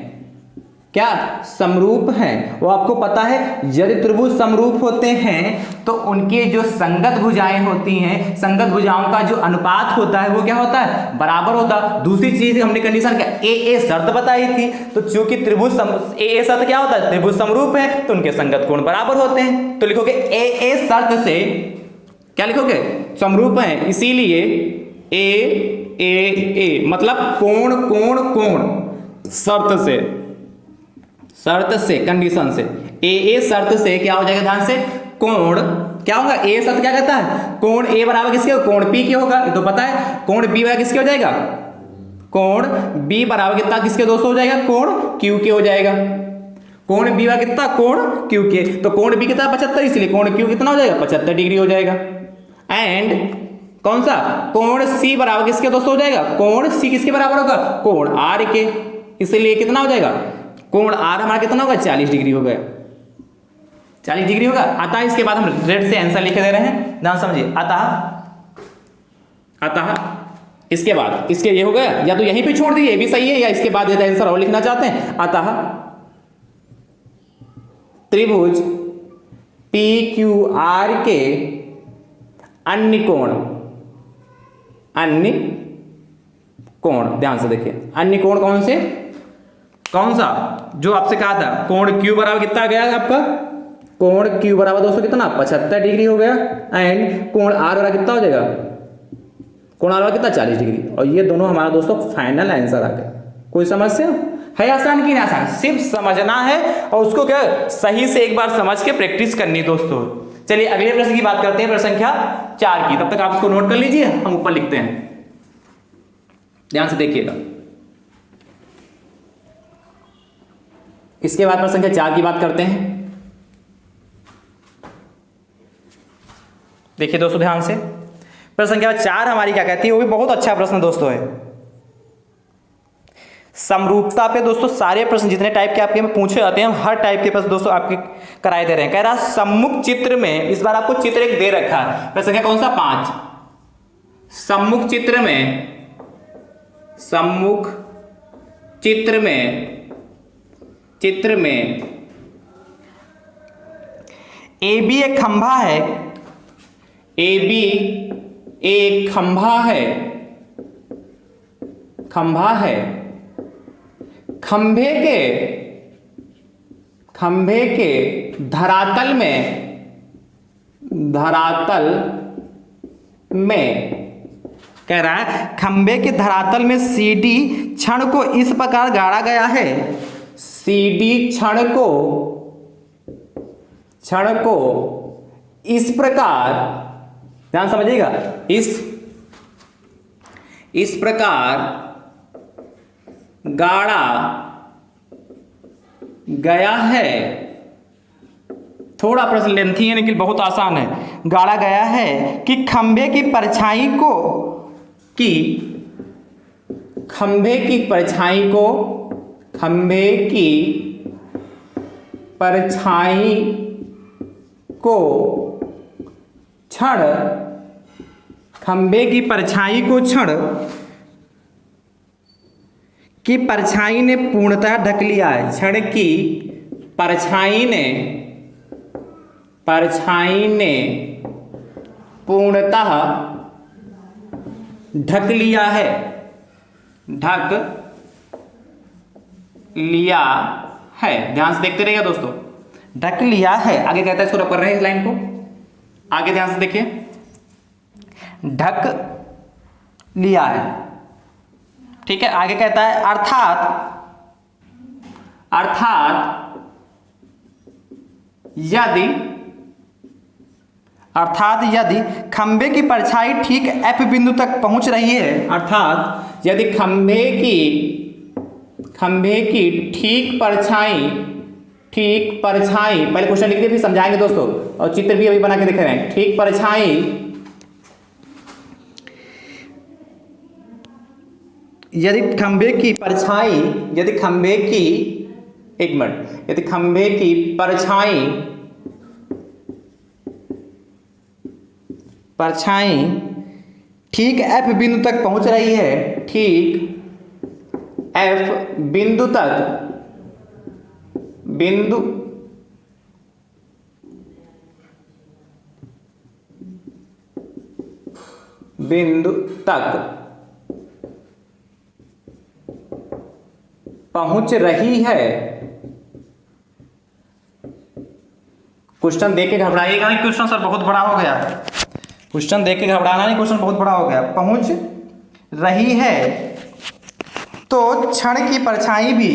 क्या समरूप हैं। वो आपको पता है यदि त्रिभुज समरूप होते हैं तो उनके जो संगत भुजाएं होती हैं, संगत भुजाओं का जो अनुपात होता है वो क्या होता है, बराबर होता। दूसरी चीज हमने कंडीशन क्या ए शर्त बताई थी, तो चूंकि त्रिभुज ए शर्त क्या होता है, त्रिभुज समरूप है तो उनके संगत कोण बराबर होते हैं। तो लिखोगे ए शर्त से क्या लिखोगे, समरूप है, इसीलिए ए मतलब कोण शर्त से कंडीशन से ए शर्त से क्या हो जाएगा, ध्यान से कोण क्या होगा, ए शर्त क्या कहता है, कोण ए बराबर किसके, कोण पी के होगा, ये तो पता है। कोण बी बराबर किसके हो जाएगा, कोण बी बराबर कितना किसके दोस्तों हो जाएगा, कोण क्यू के हो जाएगा। कोण बी बराबर कितना, कोण क्यू के, तो कोण बी कितना 75, इसलिए कोण क्यू कितना हो जाएगा 75 डिग्री हो जाएगा। एंड कौन सा कोण सी बराबर किसके दोस्तों हो जाएगा, कोण सी किसके बराबर होगा, कोण आर के, इसलिए कितना हो जाएगा, कोण आर हमारा कितना होगा 40 डिग्री हो गया, 40 डिग्री होगा। अतः इसके बाद हम रेड से आंसर लिखे दे रहे हैं, ध्यान समझिए। अतः इसके बाद इसके ये हो गया, या तो यहीं पे छोड़ दिए ये भी सही है, या इसके बाद यदि आंसर और लिखना चाहते हैं, अतः त्रिभुज पी क्यू आर के अन्य कोण, ध्यान से देखिए अन्य कोण कौन से, कौन सा जो आपसे कहा था, कोण क्यू बराबर कितना गया आपका, कोण क्यू बराबर दोस्तों कितना 75 डिग्री हो गया। एंड कोण आर बराबर कितना हो जाएगा, कोण आर बराबर कितना 40 डिग्री। और ये दोनों हमारा दोस्तों फाइनल आंसर आ गया। कोई समस्या है, आसान की नहीं आसान, सिर्फ समझना है और उसको क्या सही से एक बार समझ के प्रैक्टिस करनी दोस्तों। चलिए अगले प्रश्न की बात करते हैं, प्रश्न संख्या 4 की। तब तक आप इसको नोट कर लीजिए, हम ऊपर लिखते हैं, ध्यान से देखिएगा। इसके बाद प्रश्न संख्या 4 की बात करते हैं। देखिए दोस्तों ध्यान से, प्रश्न संख्या 4 हमारी क्या कहती है, वो भी बहुत अच्छा प्रश्न दोस्तों है। समरूपता पे दोस्तों सारे प्रश्न जितने टाइप के आपके में पूछे जाते हैं, हर टाइप के प्रश्न दोस्तों आपके कराए दे रहे हैं। कह रहा सम्मुख चित्र में, इस बार आपको चित्र एक दे रखा है, प्रश्न संख्या कौन सा 5। सम्मुख चित्र में ए बी एक खंभा है, ए बी एक खंभा है, खंभा है, खंभे के धरातल में कह रहा है खंभे के धरातल में सीडी छड़ को इस प्रकार गाड़ा गया है, सीडी छड़ को इस प्रकार, ध्यान समझिएगा, इस प्रकार गाड़ा गया है। थोड़ा प्रश्न लेंथी है लेकिन बहुत आसान है। गाड़ा गया है कि खंभे की परछाई को छड़ की परछाई ने पूर्णतः ढक लिया है। छड़ की परछाई ने पूर्णतः ढक लिया है, ध्यान से देखते रहिएगा दोस्तों, ढक लिया है। आगे कहता है, इसको रख रहे हैं इस लाइन को, आगे ध्यान से देखिए, ढक लिया है, ठीक है। आगे कहता है अर्थात यदि खंभे की परछाई ठीक F बिंदु तक पहुंच रही है, अर्थात यदि खंभे की ठीक परछाई, पहले क्वेश्चन लिख दिए फिर समझाएंगे दोस्तों, और चित्र भी अभी बना के दिख रहे हैं। ठीक परछाई यदि खंभे की परछाई ठीक F बिंदु तक पहुंच रही है, ठीक F बिंदु तक पहुंच रही है। क्वेश्चन देख के घबराइएगा नहीं, क्वेश्चन सर बहुत बड़ा हो गया, क्वेश्चन देख के घबराना नहीं, क्वेश्चन बहुत बड़ा हो गया। पहुंच रही है तो छड़ की परछाई भी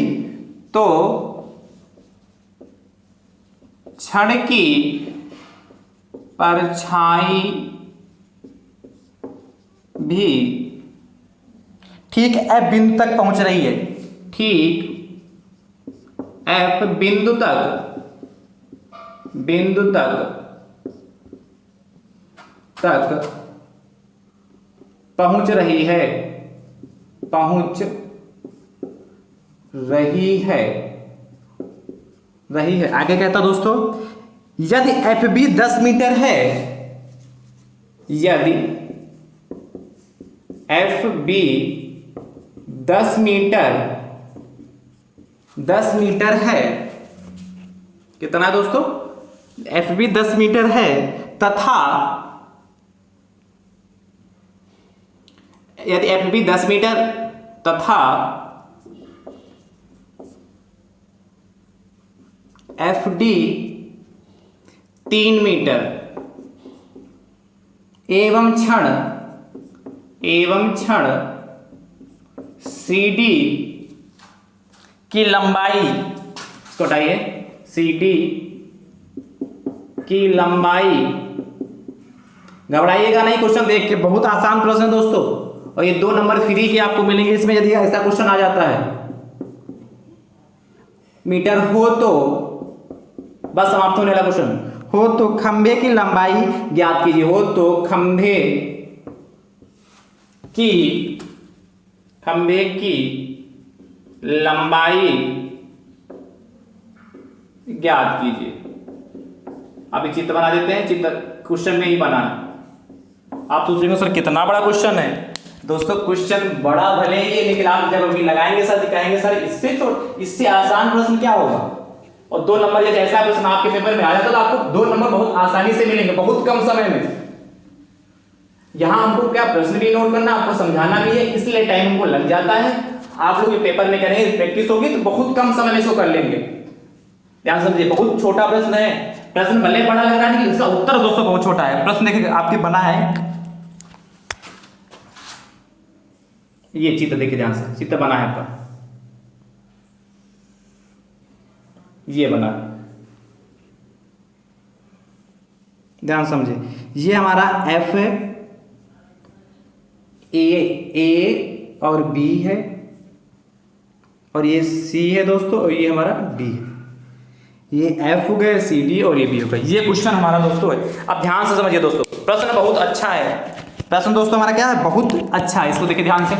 ठीक F बिंदु तक पहुंच रही है, ठीक F बिंदु तक पहुंच रही है, आगे कहता दोस्तों, यदि FB 10 मीटर है, यदि FB 10 मीटर है, कितना दोस्तों, FB 10 मीटर है तथा यदि FB 10 मीटर तथा FD 3 मीटर एवं क्षण CD की लंबाई, इसको हटाइए, CD की लंबाई, घबराइएगा नहीं, क्वेश्चन देख के, बहुत आसान प्रश्न है दोस्तों, और ये 2 नंबर फ्री के आपको मिलेंगे इसमें यदि ऐसा क्वेश्चन आ जाता है। मीटर हो तो बस समाप्त होने वाला क्वेश्चन, हो तो खंभे की लंबाई ज्ञात कीजिए, हो तो खंभे की लंबाई ज्ञात कीजिए। अभी चित्र बना देते हैं, चित्र क्वेश्चन में ही बना है। आप सोचेंगे सर कितना बड़ा क्वेश्चन है, दोस्तों क्वेश्चन बड़ा भले ही, लेकिन आप जब अभी लगाएंगे सर, कहेंगे सर इससे आसान प्रश्न क्या होगा, और 2 नंबर यदि ऐसा प्रश्न आपके पेपर में आ जाता तो आपको 2 नंबर बहुत आसानी से मिलेंगे, बहुत कम समय में। यहाँ हमको क्या प्रश्न भी नोट करना, आपको समझाना भी है, इसलिए टाइम हमको लग जाता है। आप लोग ये पेपर में करेंगे, प्रैक्टिस होगी तो बहुत कम समय में इसको कर लेंगे। ध्यान समझिए, बहुत छोटा प्रश्न है, प्रश्न भले बड़ा लग रहा है लेकिन इसका उत्तर दोस्तों बहुत छोटा है। प्रश्न देखिए आपके बना है, ये चित्र देखिए ध्यान से, चित्र बना है आपका, ये बना, ध्यान समझिए, ये हमारा एफ है, ए और बी है, और ये सी है दोस्तों, और ये हमारा डी है। ये एफ हो गया, सी डी और ये बी हो गया। ये क्वेश्चन हमारा दोस्तों है। अब ध्यान से समझिए दोस्तों, प्रश्न बहुत अच्छा है, प्रश्न दोस्तों हमारा क्या है, बहुत अच्छा है। इसको देखिए ध्यान से,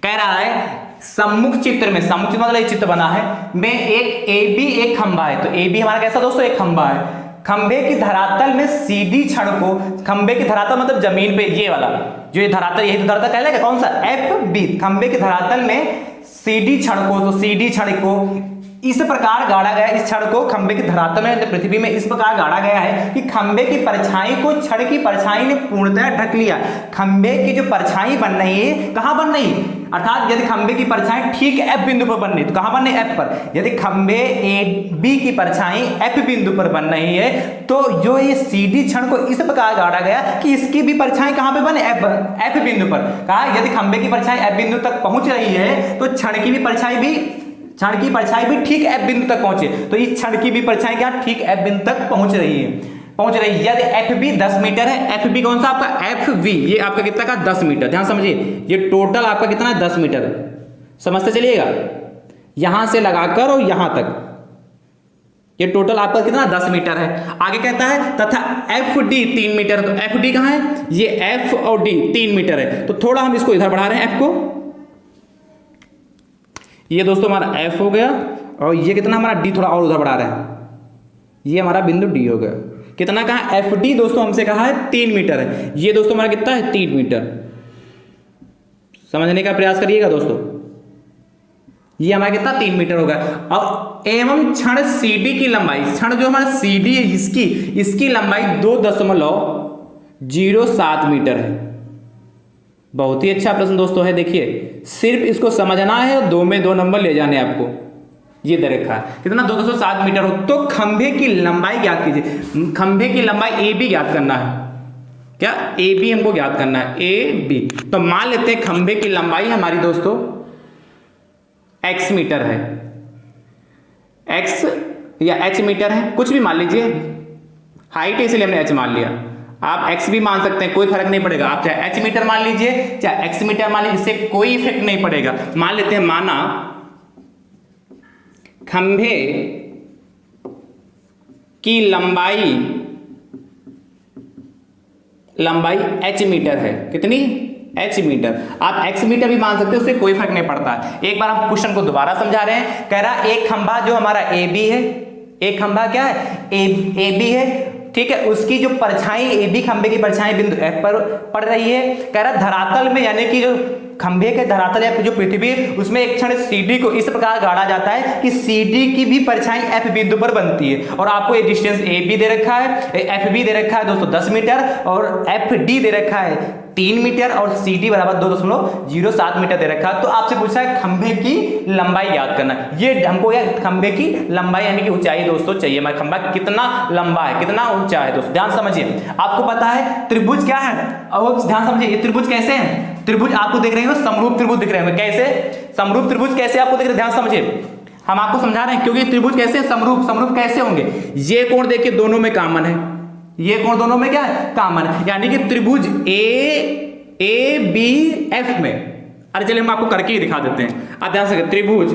कह रहा है सम्मुख चित्र में, सम्मुख चित्र मतलब एक चित्र बना है, में एक ए बी एक खंबा है। तो ए बी हमारा कैसा दोस्तों, एक खंबा है। खंबे की धरातल में सीधी छड़ को, खंबे की धरातल मतलब जमीन पे, ये वाला जो ये धरातल, यही तो धरातल कहलाएगा, कौन सा, एफ बी। खंबे की धरातल में सीधी छड़ को, तो सीधी छड़ को इस प्रकार गाड़ा गया, इस छड़ को खंबे की धरातल में पृथ्वी में इस प्रकार गाड़ा गया है कि खंबे की परछाई को छड़ की परछाई ने पूर्णतः ढक लिया। खंबे की जो परछाई बन रही है, कहां बन रही, अर्थात यदि खंबे की परछाई ठीक एफ बिंदु पर बन रही, तो कहां बन रही, एफ पर। यदि खंबे ए बी की परछाई एफ बिंदु पर बन रही है, तो जो ये सीधी छड़ को इस प्रकार गाड़ा गया कि इसकी भी परछाई कहां पे बने, एफ बिंदु पर। कहा यदि खंबे की परछाई एफ बिंदु तक पहुंच रही है, तो छड़ की परछाई भी ठीक एफ बिंदु तक पहुंचे। तो इस छड़ की भी परछाई क्या ठीक एफ बिंदु तक पहुंच रही है। यदि एफ बी 10 मीटर है, एफ बी कौन सा आपका, एफ बी, ये आपका कितना का 10 मीटर। ध्यान समझिए, ये टोटल आपका कितना है, 10 मीटर, समझते चलिएगा, यहां से लगाकर और यहां तक ये टोटल आपका कितना 10 मीटर है। आगे कहता है तथा एफ डी 3 मीटर, तो एफ डी कहां है, ये एफ और डी 3 मीटर है। तो थोड़ा हम इसको इधर बढ़ा रहे हैं, एफ को, ये दोस्तों हमारा एफ हो गया, और ये कितना हमारा डी, थोड़ा और उधर बढ़ा रहे हैं, ये हमारा बिंदु डी हो गया। कितना कहा, एफ डी दोस्तों हमसे कहा है 3 मीटर है, ये दोस्तों हमारा कितना है 3 मीटर। समझने का प्रयास करिएगा दोस्तों, ये हमारा कितना 3 मीटर होगा। अब एवं क्षण CD की लंबाई, क्षण जो हमारा CD है इसकी लंबाई 2.07 मीटर है। बहुत ही अच्छा प्रश्न दोस्तों है। देखिए सिर्फ इसको समझना है और 2 में 2 नंबर ले जाने आपको। ये दे रखा है कितना 207 मीटर हो, तो खंभे की लंबाई ज्ञात कीजिए। खंभे की लंबाई AB ज्ञात करना है, क्या AB हमको ज्ञात करना है, AB। तो मान लेते हैं खंभे की लंबाई हमारी दोस्तों x मीटर है, x या h मीटर है, कुछ भी मान लीजिए, हाइट है इसलिए हमने h मान लिया। आप x भी मान सकते हैं, कोई फर्क नहीं पड़ेगा। आप चाहे h मीटर मान लीजिए चाहे x मीटर मान लीजिए, इससे कोई इफेक्ट नहीं पड़ेगा। मान लेते हैं, माना खंभे की लंबाई h मीटर है, कितनी h मीटर। आप x मीटर भी मान सकते हो, उससे कोई फर्क नहीं पड़ता। एक बार हम क्वेश्चन को दोबारा समझा रहे हैं। कह रहा एक खंभा जो हमारा AB है, एक खंभा क्या है AB है, ठीक है, उसकी जो परछाई AB खंभे की परछाई बिंदु F पर पड़ रही है। कह रहा धरातल में, यानी कि जो खंभे के धरातल या जो पृथ्वी उसमें एक क्षण CD को इस प्रकार गाड़ा जाता है कि CD की भी परछाई F बिंदु पर बनती है। और आपको ये डिस्टेंस AB दे रखा है, FB दे रखा है दोस्तों 10 मीटर, और FD दे रखा है 3 मीटर, और CD बराबर 2.07 मीटर दे रखा है। तो आपसे पूछा है खंभे की लंबाई याद करना। ये हमको यार खंभे की लंबाई यानी कि ऊंचाई दोस्तों चाहिए, हमारा खंभा कितना लंबा है, कितना ऊंचा है दोस्तों। ध्यान समझिए, आपको पता है त्रिभुज क्या है, और ध्यान समझिए ये त्रिभुज कैसे है। त्रिभुज आपको दिख रहे हो, समरूप त्रिभुज दिख रहे होंगे। कैसे समरूप त्रिभुज कैसे आपको दिख रहे, ध्यान समझिए, हम आपको समझा रहे हैं, क्योंकि त्रिभुज कैसे समरूप कैसे होंगे। ये कोण देखिए दोनों में कॉमन है, ये कोण दोनों में क्या है, कॉमन है, यानी कि त्रिभुज ABF में, अरे चलिए हम आपको करके ही दिखा देते हैं। आप ध्यान से, त्रिभुज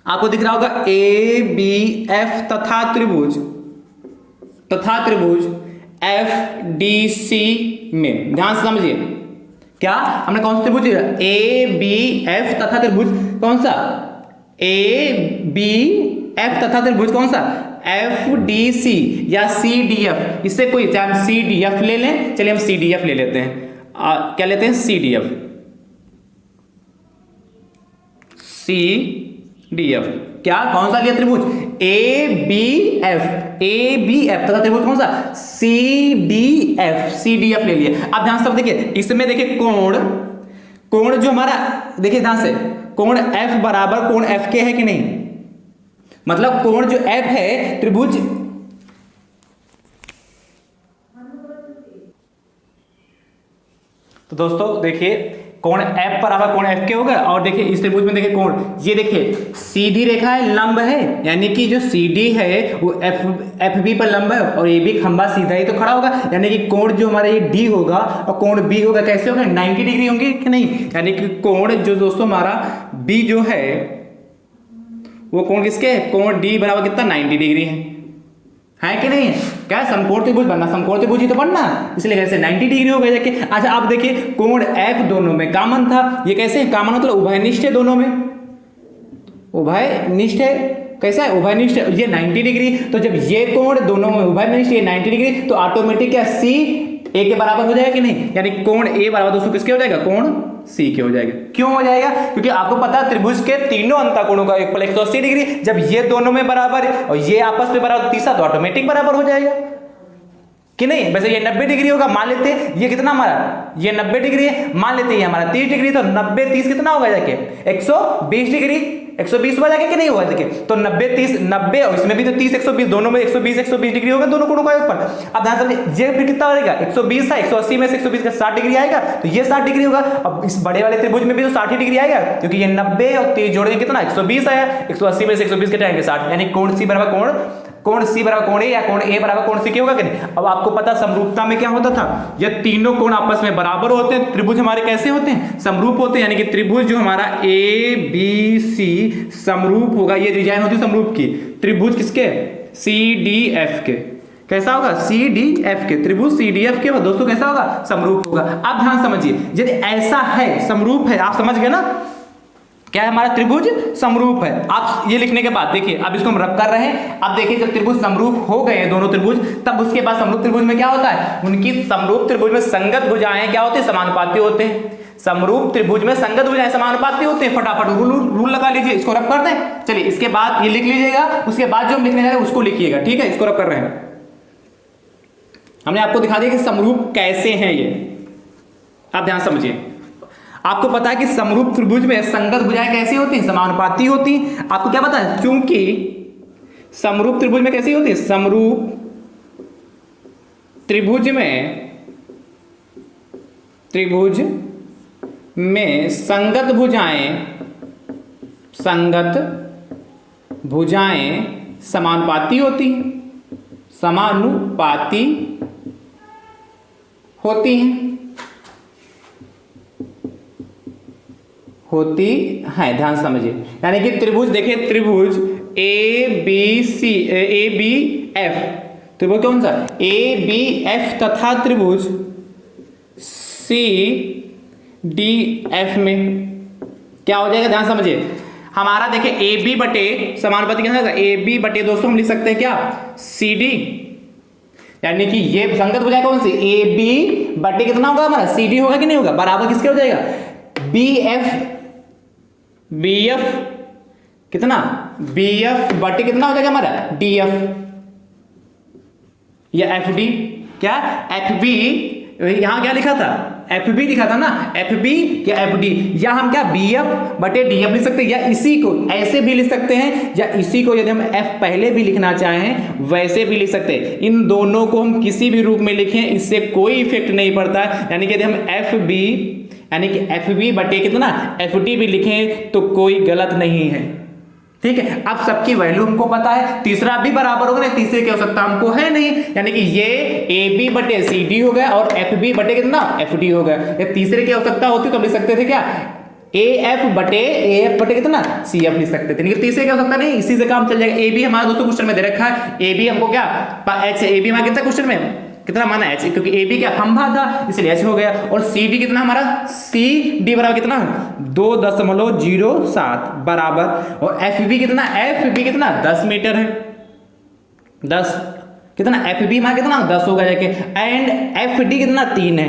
आपको दिख रहा होगा ABF तथा त्रिभुज FDC में। ध्यान से समझिए, क्या हमने कौन सा त्रिभुज ABF तथा त्रिभुज कौन सा ABF तथा त्रिभुज कौन सा FDC या CDF। इससे कोई, चाहे हम CDF ले लें, चलिए हम CDF ले लेते हैं। क्या लेते हैं, CDF। क्या कौन सा लिया त्रिभुज ABF, ए बी एफ तथा त्रिभुज कौन सा सी डी एफ ले लिए। अब ध्यान से देखिए इसमें देखिए कोण जो हमारा देखिए ध्यान से कोण एफ बराबर कोण एफ के है कि नहीं, मतलब कोण जो एफ है त्रिभुज तो दोस्तों देखिए कोण F बराबर कोण F के होगा। और देखिए इस त्रिभुज में देखिए कोण ये देखिए सीधी रेखा है लंब है, यानी कि जो CD है वो FB पर लंब है और AB खंबा सीधा ही तो खड़ा होगा, यानी कि कोण जो हमारा ये D होगा और कोण B होगा कैसे होगा 90 डिग्री होंगे कि नहीं, यानी कि कोण जो दोस्तों हमारा B जो है वो कोण किसके है कोण D बराबर कितना 90 डिग्री है कि नहीं है। क्या समकोण त्रिभुज बनना, समकोण त्रिभुज ही तो बनना, इसलिए कैसे 90 डिग्री हो गया जाके। अच्छा अब देखिए कोण F दोनों में कॉमन था, ये कैसे कॉमन मतलब उभयनिष्ठ है, दोनों में उभयनिष्ठ है। कैसा है उभयनिष्ठ, ये 90 डिग्री, तो जब ये कोण दोनों में उभयनिष्ठ ये 90 डिग्री तो ऑटोमेटिक क्या C A के बराबर हो जाएगा कि नहीं, यानी कोण A बराबर दोस्तों किसके हो जाएगा कोण C के हो जाएगा। क्यों हो जाएगा, क्योंकि आपको पता है त्रिभुज के तीनों अंतःकोणों का एक 180 डिग्री, जब ये दोनों में बराबर है और ये आपस में बराबर तीसरा तो ऑटोमेटिक बराबर हो जाएगा कि नहीं। वैसे ये 90 डिग्री होगा, मान लेते हैं ये कितना हमारा ये 90 डिग्री है, मान लेते हैं ये हमारा 30 डिग्री, तो 90 30 कितना होगा जाके 120 डिग्री, 120 हुआ जाके कि नहीं हुआ देखिए, तो 90 30 90 और इसमें भी तो 30 120 दोनों में 120 डिग्री होगा दोनों कोणों का ऊपर। अब ध्यान से ये फिर कितना होगा 120 था, 180 में से 120 का 60 डिग्री आएगा तो ये 60 डिग्री होगा। अब इस बड़े वाले त्रिभुज में भी तो 60 डिग्री आएगा, क्योंकि ये 90 और 30 जोड़ेंगे कितना 120 आया, 180 में से 120 घटाएंगे 60, यानी कोण C बराबर कोण C बराबर कोण A या कोण A बराबर कोण C के होगा कि नहीं। अब आपको पता समरूपता में क्या होता था, ये तीनों कोण आपस में बराबर होते हैं, त्रिभुज हमारे कैसे होते हैं समरूप होते हैं, यानी कि त्रिभुज जो हमारा ABC समरूप होगा, ये डिजाइन होती है समरूप की, त्रिभुज किसके CDF के, कैसा होगा CDF के, त्रिभुज CDF के दोस्तों कैसा होगा समरूप होगा। अब ध्यान समझिए यदि ऐसा है समरूप है, आप समझ गए ना क्या है हमारा त्रिभुज समरूप है। आप ये लिखने के बाद देखिए अब इसको हम रब कर रहे हैं, अब देखिए जब त्रिभुज समरूप हो गए दोनों त्रिभुज, तब उसके बाद समरूप त्रिभुज में क्या होता है, उनकी समरूप त्रिभुज में संगत भुजाएं क्या होती है समानुपाती होते हैं, समरूप त्रिभुज में संगत भुजाएं समानुपाती होते हैं। फटाफट रूल लगा लीजिए, इसको रब कर दें। चलिए इसके बाद ये लिख लीजिएगा, उसके बाद जो हम लिखने जा रहे हैं उसको लिखिएगा, ठीक है। इसको रब कर रहे हैं, हमने आपको दिखा दिया कि समरूप कैसे हैं ये। आप ध्यान समझिए, आपको पता है कि समरूप त्रिभुज में संगत भुजाएं कैसी होती हैं समानुपाती होती हैं। आपको क्या पता है, क्योंकि समरूप त्रिभुज में कैसी होती है, समरूप त्रिभुज में संगत भुजाएं समानुपाती होती हैं, ध्यान समझिए। यानी कि त्रिभुज देखिए त्रिभुज ABF, त्रिभुज कौन सा ABF तथा त्रिभुज CDF में क्या हो जाएगा, ध्यान समझिए। हमारा देखिए AB बटे समानुपाती क्या होगा, AB बटे दोस्तों हम लिख सकते हैं क्या CD, यानी कि ये संगत भुजाएं कौन सी AB बटे कितना होगा हमारा CD होगा कि नहीं होगा, बराबर किसके हो जाएगा BF कितना BF बटे कितना हो जाएगा हमारा DF या FD, क्या FB, यहां क्या लिखा था FB लिखा था ना, FB या FD, या हम क्या BF बटे DF लिख सकते हैं, या इसी को ऐसे भी लिख सकते हैं, या इसी को यदि हम F पहले भी लिखना चाहें वैसे भी लिख सकते हैं। इन दोनों को हम किसी भी रूप में लिखें इससे कोई इफेक्ट नहीं पड़ता है, यानी कि यदि हम FB यानी कि FB बटे कितना FD भी लिखें तो कोई गलत नहीं है, ठीक है। अब सबकी वैल्यू हमको पता है, तीसरा भी बराबर होगा, तीसरे क्या हो सकता है हमको है नहीं, यानी कि ये AB बटे CD हो गया और FB बटे कितना FD हो गया। ये तीसरे क्या हो सकता होती तो लिख सकते थे क्या AF बटे कितना CF लिख सकते थे, लेकिन तीसरे क्या हो सकता नहीं, इसी से काम चल जाएगा। AB हमारा दोस्तों क्वेश्चन में दे रखा है, AB हमको क्या AB हमारा कितना क्वेश्चन में कितना माना H, क्योंकि AB क्या खंभा था इसलिए H हो गया, और CD कितना हमारा CD बराबर कितना 2.07 बराबर, और FB कितना 10 मीटर है, 10 कितना FB हमारा कितना 10 होगा जाके, एंड FD कितना 3 है,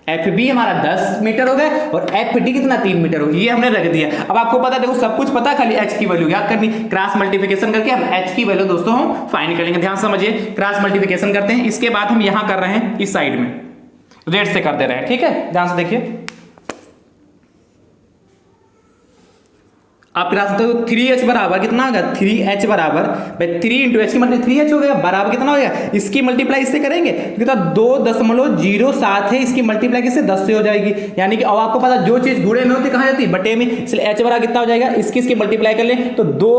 एफ बी हमारा 10 मीटर हो गया और एफ डी कितना 3 मीटर हो गया, ये हमने रख दिया। अब आपको पता है, देखो सब कुछ पता, खाली एच की वैल्यू याद करनी, क्रॉस मल्टीप्लिकेशन करके हम एच की वैल्यू दोस्तों हम फाइंड करेंगे। ध्यान समझिए, क्रॉस मल्टीप्लिकेशन करते हैं, इसके बाद हम यहां कर रहे हैं इस साइड में रेड से कर दे रहे हैं, ठीक है, ध्यान से देखिए। आप क्रॉस तो 3h बराबर कितना होगा, 3h बराबर भाई 3 इंटू एच की मतलब 3h हो गया, बराबर कितना हो गया, इसकी मल्टीप्लाई इससे करेंगे कितना 2.07 है, इसकी मल्टीप्लाई किससे 10 से हो जाएगी। यानी कि अब आपको पता जो चीज गुणे में होती कहाँ जाती है, बटे में, इसलिए h बराबर कितना हो जाएगा, इसकी मल्टीप्लाई कर ले तो 2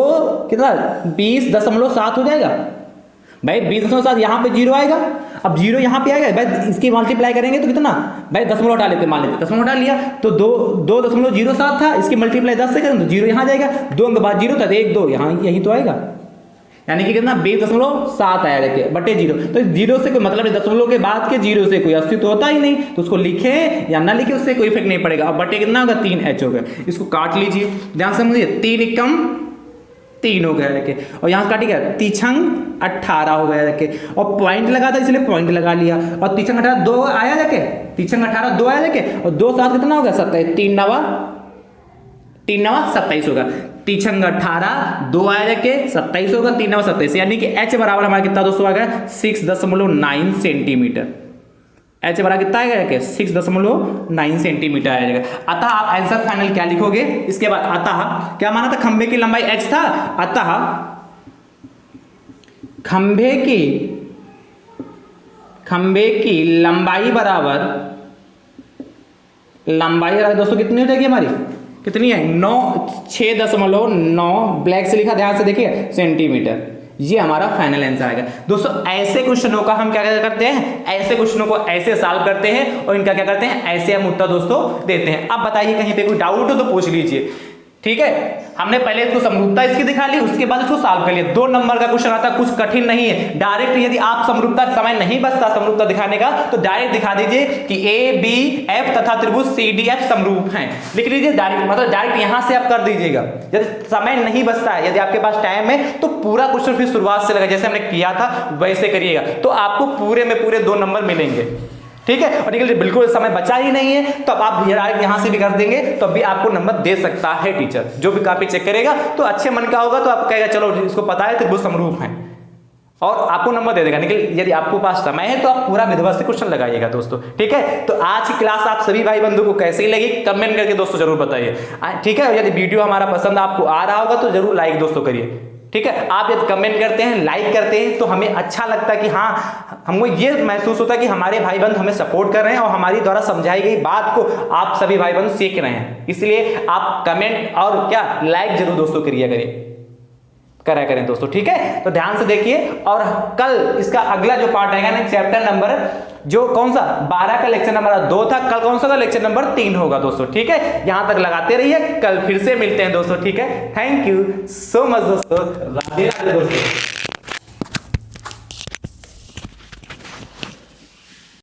कितना 20.7 हो जाएगा भाई। 20.7 यहाँ पे 0 आएगा, अब 0 यहाँ पे आएगा भाई, इसकी मल्टीप्लाई करेंगे तो कितना भाई, दशमलव हटा लेते, मान लेते दशमलव हटा लिया तो 2.07 था, इसकी मल्टीप्लाई 10 से करें तो 0 यहाँ जाएगा, 2 अंक बाद 0 था, 1 2 यहाँ यही तो आएगा, यानी कि कितना 20.7 आया देखिए बटे 0। तो 0 से कोई मतलब नहीं, दशमलव के बाद के 0 से कोई अस्तित्व होता ही नहीं, तो उसको लिखे या ना लिखे उससे कोई इफेक्ट नहीं पड़ेगा। अब बटे कितना होगा 3h हो गया, इसको काट लीजिए, ध्यान समझिए, 3 एकम 3 हो गया देखे, और यहाँ काटिएगा 3 18 हो गया देखे, और पॉइंट लगा था इसलिए पॉइंट लगा लिया, और 3 18 2 आया देखे, 3 18 2 आया देखे, और 2 7 कितना होगा 27, 3 9 27 होगा, 3 18 2 आया देखे 27 होगा, 3 9 27, यानी कि h बराबर हमारा कितना दोस्तों आ गया 6.9 सेंटीमीटर। h बराबर कितना आएगा कि 6.9 सेंटीमीटर आएगा। अतः आप आंसर फाइनल क्या लिखोगे, इसके बाद अतः क्या माना था, खंभे की लंबाई h था, अतः खंभे की लंबाई बराबर दोस्तों कितनी हो जाएगी हमारी, कितनी है 6.9, ब्लैक से लिखा ध्यान से देखिए सेंटीमीटर, ये हमारा फाइनल आंसर आएगा। दोस्तों ऐसे क्वेश्चनों का हम क्या करते हैं, ऐसे क्वेश्चनों को ऐसे सॉल्व करते हैं और इनका क्या करते हैं, ऐसे हम उत्तर दोस्तों देते हैं। अब बताइए कहीं पे कोई डाउट हो तो पूछ लीजिए, ठीक है। हमने पहले इसको समरूपता इसकी दिखा ली, उसके बाद इसको सॉल्व कर लिया। 2 नंबर का क्वेश्चन आता है, कुछ कठिन नहीं है, डायरेक्ट यदि आप समरूपता समय नहीं बचता समरूपता दिखाने का तो डायरेक्ट दिखा दीजिए कि ए बी एफ तथा त्रिभुज सी डी एफ समरूप हैं, लिख लीजिए डायरेक्ट, मतलब डायरेक्ट यहां से आप कर दीजिएगा। यदि समय नहीं बचता है, यदि आपके पास टाइम है तो पूरा क्वेश्चन फिर शुरुआत से लगा जैसे हमने किया था वैसे करिएगा, तो आपको पूरे में पूरे 2 नंबर मिलेंगे, ठीक है। और बिल्कुल समय बचा ही नहीं है तो अब आप यहां से भी कर देंगे तो अभी आपको नंबर दे सकता है टीचर, जो भी कॉपी चेक करेगा तो अच्छे मन का होगा तो आप कहेगा चलो इसको पता है त्रिभुज समरूप है, और आपको नंबर दे देगा। लेकिन यदि आपके पास समय है तो आप पूरा विधिवत से क्वेश्चन लगाइएगा दोस्तों, ठीक है। तो आज की क्लास आप सभी भाई बंधु को कैसी लगी कमेंट करके दोस्तों जरूर बताइए, ठीक है। यदि वीडियो हमारा पसंद आपको आ रहा होगा तो जरूर लाइक दोस्तों करिए, ठीक है। आप यदि कमेंट करते हैं लाइक करते हैं तो हमें अच्छा लगता है कि हाँ, हमको ये महसूस होता है कि हमारे भाई बंधु हमें सपोर्ट कर रहे हैं और हमारी द्वारा समझाई गई बात को आप सभी भाई बंधु सीख रहे हैं, इसलिए आप कमेंट और क्या लाइक जरूर दोस्तों करा करें दोस्तों, ठीक है। तो ध्यान से देखिए, और कल इसका अगला जो पार्ट आएगा ना, चैप्टर नंबर जो कौन सा 12 का लेक्चर नंबर 2 था, कल कौन सा था लेक्चर नंबर 3 होगा दोस्तों, ठीक है। यहां तक लगाते रहिए, कल फिर से मिलते हैं दोस्तों, ठीक है। थैंक यू सो मच दोस्तों, राधे राधे दोस्तों।